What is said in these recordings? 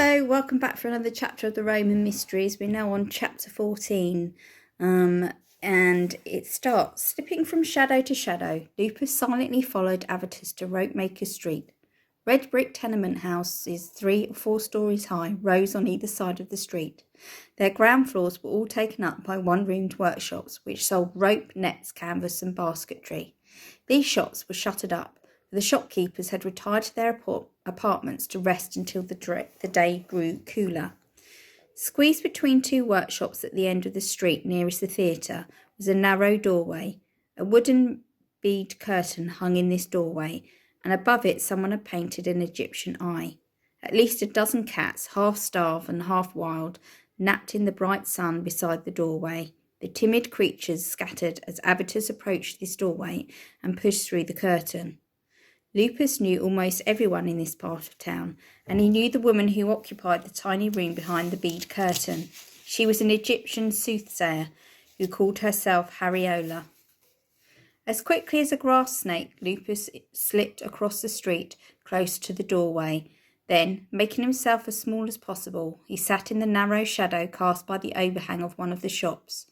Hello, welcome back for another chapter of the Roman Mysteries. We're now on chapter 14, and it starts. Slipping from shadow to shadow, Lupus silently followed Avitus to Ropemaker Street. Red brick tenement houses, 3 or 4 stories high, rose on either side of the street. Their ground floors were all taken up by one-roomed workshops, which sold rope, nets, canvas and basketry. These shops were shuttered up. The shopkeepers had retired to their apartments to rest until the day grew cooler. Squeezed between 2 workshops at the end of the street nearest the theatre was a narrow doorway. A wooden bead curtain hung in this doorway, and above it someone had painted an Egyptian eye. At least a dozen cats, half starved and half wild, napped in the bright sun beside the doorway. The timid creatures scattered as Avitus approached this doorway and pushed through the curtain. Lupus knew almost everyone in this part of town, and he knew the woman who occupied the tiny room behind the bead curtain. She was an Egyptian soothsayer who called herself Hariola. As quickly as a grass snake, Lupus slipped across the street close to the doorway. Then, making himself as small as possible, he sat in the narrow shadow cast by the overhang of one of the shops.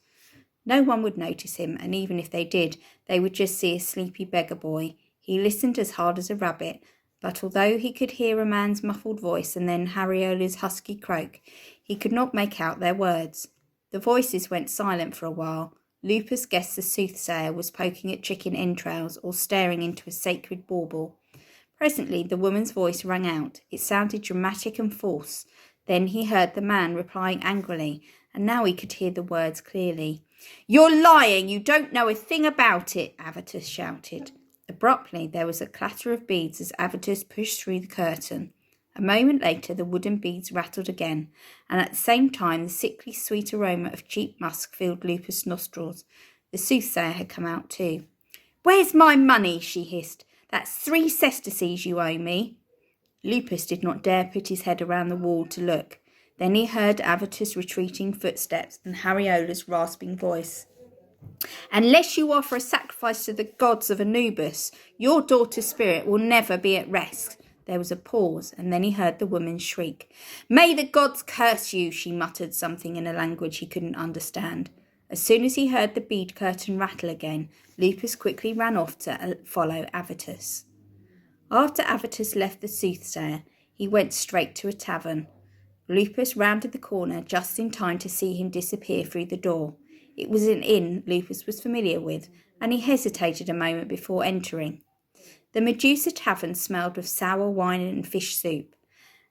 No one would notice him, and even if they did, they would just see a sleepy beggar boy. He listened as hard as a rabbit, but although he could hear a man's muffled voice and then Hariola's husky croak, he could not make out their words. The voices went silent for a while. Lupus guessed the soothsayer was poking at chicken entrails or staring into a sacred bauble. Presently the woman's voice rang out. It sounded dramatic and false. Then he heard the man replying angrily, and now he could hear the words clearly. "You're lying! You don't know a thing about it!" Avitus shouted. Abruptly, there was a clatter of beads as Avitus pushed through the curtain. A moment later, the wooden beads rattled again, and at the same time, the sickly sweet aroma of cheap musk filled Lupus' nostrils. The soothsayer had come out too. "Where's my money?" she hissed. "That's 3 sesterces you owe me." Lupus did not dare put his head around the wall to look. Then he heard Avitus' retreating footsteps and Hariola's rasping voice. "Unless you offer a sacrifice to the gods of Anubis, your daughter's spirit will never be at rest." There was a pause, and then he heard the woman shriek. "May the gods curse you!" She muttered something in a language he couldn't understand. As soon as he heard the bead curtain rattle again, Lupus quickly ran off to follow Avitus. After Avitus left the soothsayer, he went straight to a tavern. Lupus rounded the corner just in time to see him disappear through the door. It was an inn Lupus was familiar with, and he hesitated a moment before entering. The Medusa tavern smelled of sour wine and fish soup.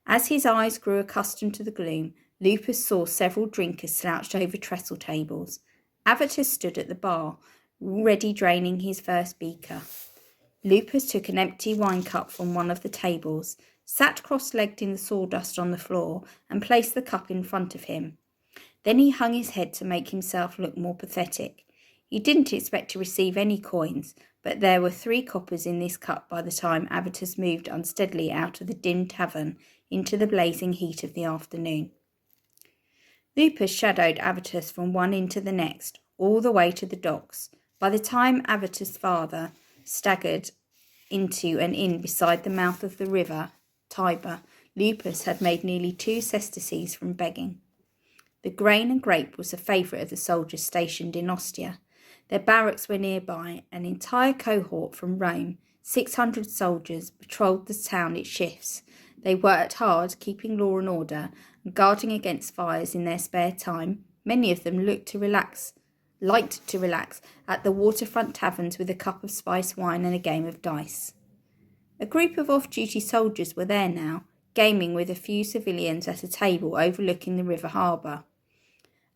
As his eyes grew accustomed to the gloom, Lupus saw several drinkers slouched over trestle tables. Avitus stood at the bar, ready draining his first beaker. Lupus took an empty wine cup from one of the tables, sat cross-legged in the sawdust on the floor, and placed the cup in front of him. Then he hung his head to make himself look more pathetic. He didn't expect to receive any coins, but there were 3 coppers in this cup by the time Avitus moved unsteadily out of the dim tavern into the blazing heat of the afternoon. Lupus shadowed Avitus from one inn to the next, all the way to the docks. By the time Avitus' father staggered into an inn beside the mouth of the river Tiber, Lupus had made nearly 2 sesterces from begging. The grain and grape was a favourite of the soldiers stationed in Ostia. Their barracks were nearby. An entire cohort from Rome, 600 soldiers, patrolled the town at shifts. They worked hard, keeping law and order, and guarding against fires in their spare time. Many of them liked to relax at the waterfront taverns with a cup of spiced wine and a game of dice. A group of off-duty soldiers were there now, gaming with a few civilians at a table overlooking the river harbour.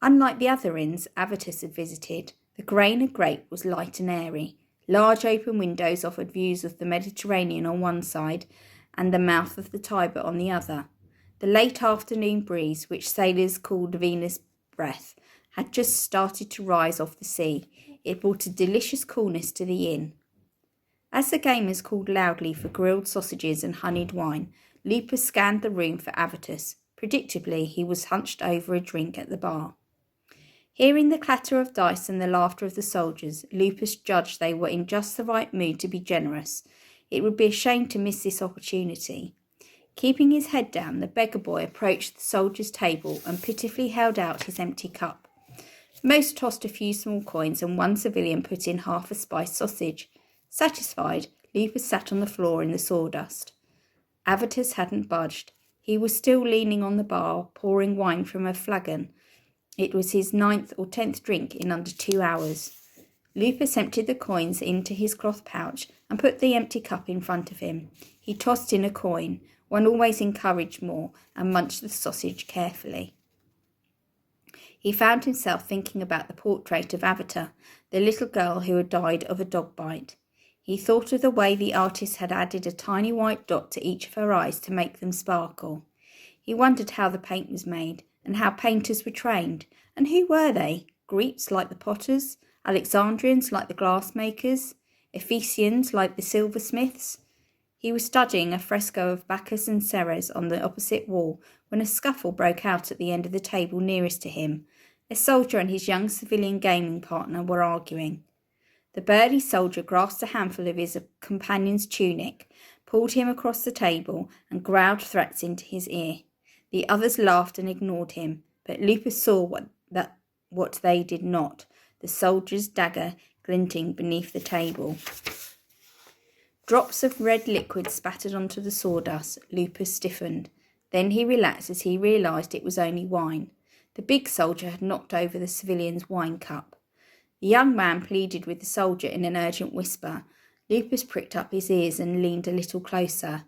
Unlike the other inns Avitus had visited, the grain and grape was light and airy. Large open windows offered views of the Mediterranean on one side and the mouth of the Tiber on the other. The late afternoon breeze, which sailors called Venus' breath, had just started to rise off the sea. It brought a delicious coolness to the inn. As the gamers called loudly for grilled sausages and honeyed wine, Lupus scanned the room for Avitus. Predictably, he was hunched over a drink at the bar. Hearing the clatter of dice and the laughter of the soldiers, Lupus judged they were in just the right mood to be generous. It would be a shame to miss this opportunity. Keeping his head down, the beggar boy approached the soldier's table and pitifully held out his empty cup. Most tossed a few small coins, and one civilian put in half a spiced sausage. Satisfied, Lupus sat on the floor in the sawdust. Avitus hadn't budged. He was still leaning on the bar, pouring wine from a flagon. It was his 9th or 10th drink in under 2 hours. Lupus emptied the coins into his cloth pouch and put the empty cup in front of him. He tossed in a coin. One always encouraged more, and munched the sausage carefully. He found himself thinking about the portrait of Avatar, the little girl who had died of a dog bite. He thought of the way the artist had added a tiny white dot to each of her eyes to make them sparkle. He wondered how the paint was made, and how painters were trained. And who were they? Greeks like the potters? Alexandrians like the glassmakers? Ephesians like the silversmiths? He was studying a fresco of Bacchus and Ceres on the opposite wall when a scuffle broke out at the end of the table nearest to him. A soldier and his young civilian gaming partner were arguing. The burly soldier grasped a handful of his companion's tunic, pulled him across the table, and growled threats into his ear. The others laughed and ignored him, but Lupus saw what they did not, the soldier's dagger glinting beneath the table. Drops of red liquid spattered onto the sawdust. Lupus stiffened. Then he relaxed as he realised it was only wine. The big soldier had knocked over the civilian's wine cup. The young man pleaded with the soldier in an urgent whisper. Lupus pricked up his ears and leaned a little closer.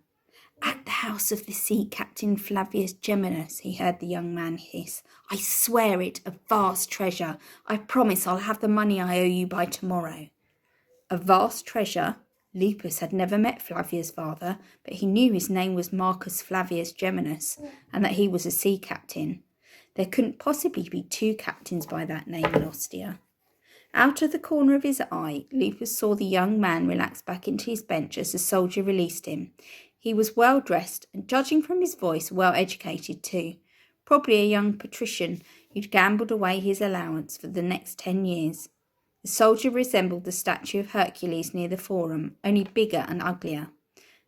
"At the house of the sea captain Flavius Geminus," he heard the young man hiss. "I swear it, a vast treasure. I promise I'll have the money I owe you by tomorrow." A vast treasure? Lupus had never met Flavia's father, but he knew his name was Marcus Flavius Geminus, and that he was a sea captain. There couldn't possibly be 2 captains by that name in Ostia. Out of the corner of his eye, Lupus saw the young man relax back into his bench as the soldier released him. He was well dressed, and judging from his voice, well educated too. Probably a young patrician who'd gambled away his allowance for the next 10 years. The soldier resembled the statue of Hercules near the Forum, only bigger and uglier.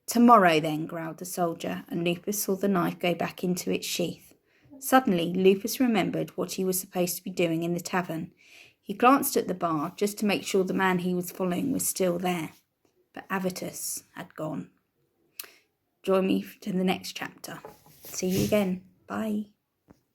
"Tomorrow, then," growled the soldier, and Lupus saw the knife go back into its sheath. Suddenly, Lupus remembered what he was supposed to be doing in the tavern. He glanced at the bar, just to make sure the man he was following was still there. But Avitus had gone. Join me to the next chapter. See you again. Bye.